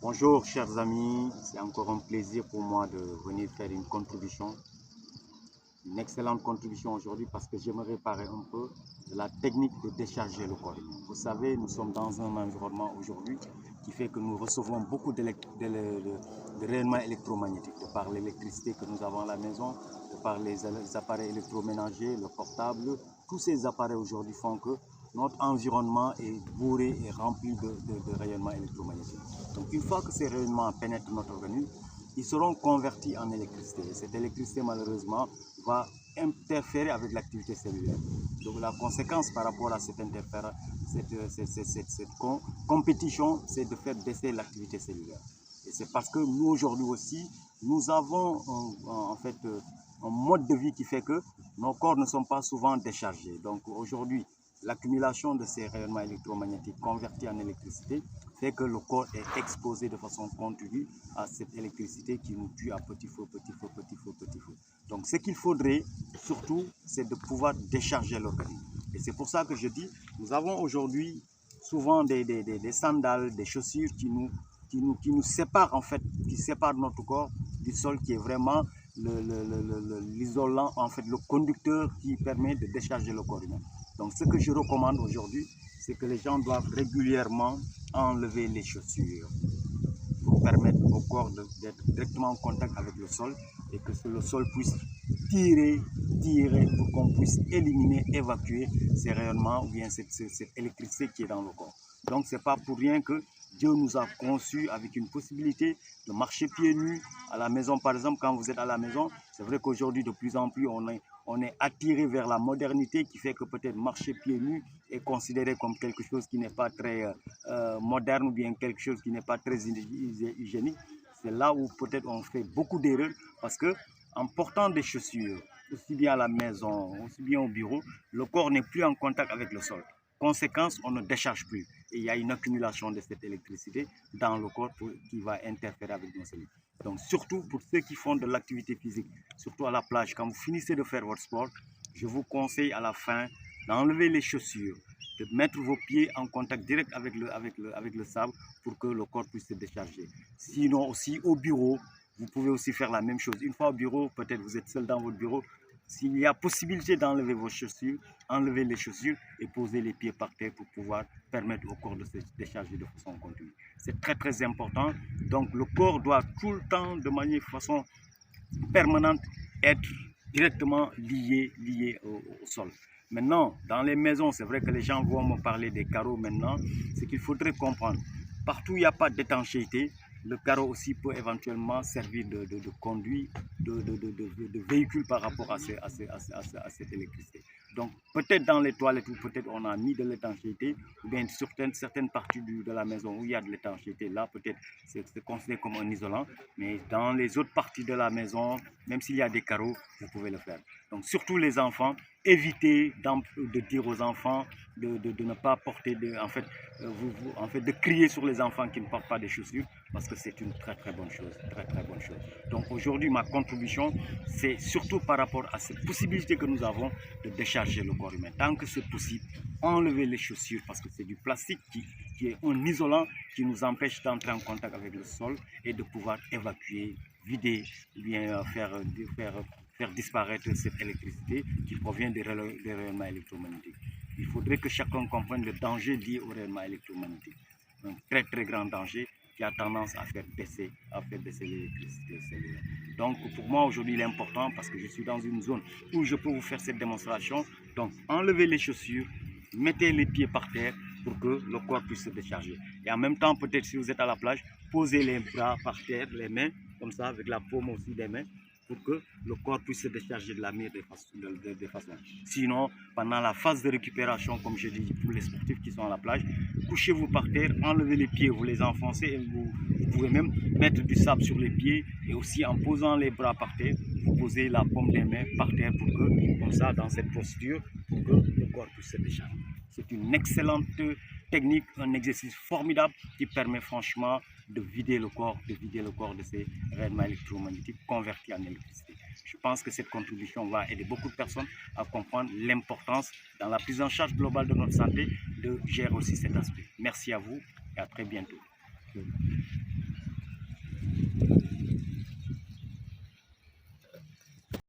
Bonjour chers amis, c'est encore un plaisir pour moi de venir faire une excellente contribution aujourd'hui parce que j'aimerais parler un peu de la technique de décharger le corps humain. Vous savez, nous sommes dans un environnement aujourd'hui qui fait que nous recevons beaucoup de rayonnements électromagnétiques, de par l'électricité que nous avons à la maison, de par les appareils électroménagers, le portable. Tous ces appareils aujourd'hui font que notre environnement est bourré et rempli de rayonnements électromagnétiques. Donc une fois que ces rayonnements pénètrent notre organisme, ils seront convertis en électricité. Et cette électricité, malheureusement, va interférer avec l'activité cellulaire. Donc la conséquence par rapport à cette compétition, c'est de faire baisser l'activité cellulaire. Et c'est parce que nous, aujourd'hui aussi, nous avons un mode de vie qui fait que nos corps ne sont pas souvent déchargés. Donc aujourd'hui, l'accumulation de ces rayonnements électromagnétiques convertis en électricité fait que le corps est exposé de façon continue à cette électricité qui nous tue à petit feu, petit feu, petit feu, petit feu. Donc ce qu'il faudrait surtout, c'est de pouvoir décharger l'organisme. Et c'est pour ça que je dis, nous avons aujourd'hui souvent des sandales, des chaussures qui nous séparent en fait, qui séparent notre corps du sol, qui est vraiment l'isolant, en fait le conducteur qui permet de décharger le corps humain. Donc ce que je recommande aujourd'hui, c'est que les gens doivent régulièrement enlever les chaussures pour permettre au corps d'être directement en contact avec le sol et que le sol puisse tirer pour qu'on puisse éliminer, évacuer ces rayonnements ou bien cette électricité qui est dans le corps. Donc ce n'est pas pour rien que Dieu nous a conçus avec une possibilité de marcher pieds nus à la maison. Par exemple, quand vous êtes à la maison, c'est vrai qu'aujourd'hui de plus en plus on est attiré vers la modernité qui fait que peut-être marcher pieds nus est considéré comme quelque chose qui n'est pas très moderne ou bien quelque chose qui n'est pas très hygiénique. C'est là où peut-être on fait beaucoup d'erreurs parce que en portant des chaussures, aussi bien à la maison, aussi bien au bureau, le corps n'est plus en contact avec le sol. Conséquence, on ne décharge plus. Et il y a une accumulation de cette électricité dans le corps qui va interférer avec nos cellules. Donc surtout pour ceux qui font de l'activité physique, surtout à la plage, quand vous finissez de faire votre sport, je vous conseille à la fin d'enlever les chaussures, de mettre vos pieds en contact direct avec le sable pour que le corps puisse se décharger. Sinon aussi au bureau, vous pouvez aussi faire la même chose. Une fois au bureau, peut-être vous êtes seul dans votre bureau, s'il y a possibilité d'enlever vos chaussures, enlevez les chaussures et posez les pieds par terre pour pouvoir permettre au corps de se décharger de façon continue. C'est très très important. Donc le corps doit tout le temps, de façon permanente, être directement lié au sol. Maintenant, dans les maisons, c'est vrai que les gens vont me parler des carreaux maintenant. Ce qu'il faudrait comprendre, partout où il n'y a pas d'étanchéité, le carreau aussi peut éventuellement servir de conduit, de véhicule par rapport à cette électricité. Donc peut-être dans les toilettes, ou peut-être on a mis de l'étanchéité, ou bien certaines parties de la maison où il y a de l'étanchéité, là peut-être c'est considéré comme un isolant, mais dans les autres parties de la maison, même s'il y a des carreaux, vous pouvez le faire. Donc surtout les enfants, évitez de dire aux enfants de ne pas porter, de crier sur les enfants qui ne portent pas des chaussures, parce que c'est une très très bonne chose, Donc aujourd'hui, ma contribution, c'est surtout par rapport à cette possibilité que nous avons de décharger le corps humain. Tant que c'est possible, enlevez les chaussures parce que c'est du plastique qui est un isolant qui nous empêche d'entrer en contact avec le sol et de pouvoir évacuer, vider, ou bien faire disparaître cette électricité qui provient des rayonnements électromagnétiques. Il faudrait que chacun comprenne le danger lié aux rayonnements électromagnétiques. Un très très grand danger qui a tendance à faire baisser l'électricité cellulaire. Donc pour moi aujourd'hui il est important parce que je suis dans une zone où je peux vous faire cette démonstration. Donc enlevez les chaussures, mettez les pieds par terre pour que le corps puisse se décharger. Et en même temps, peut-être si vous êtes à la plage, posez les bras par terre, les mains, comme ça, avec la paume aussi des mains, pour que le corps puisse se décharger de la meilleure des façons. Sinon, pendant la phase de récupération, comme je dis pour les sportifs qui sont à la plage, couchez-vous par terre, enlevez les pieds, vous les enfoncez et vous pouvez même mettre du sable sur les pieds et aussi en posant les bras par terre, vous posez la paume des mains par terre pour que, comme ça, dans cette posture, pour que le corps puisse se décharger. C'est une excellente technique, un exercice formidable qui permet franchement de vider le corps de ces rayonnements électromagnétiques convertis en électricité. Je pense que cette contribution va aider beaucoup de personnes à comprendre l'importance dans la prise en charge globale de notre santé de gérer aussi cet aspect. Merci à vous et à très bientôt.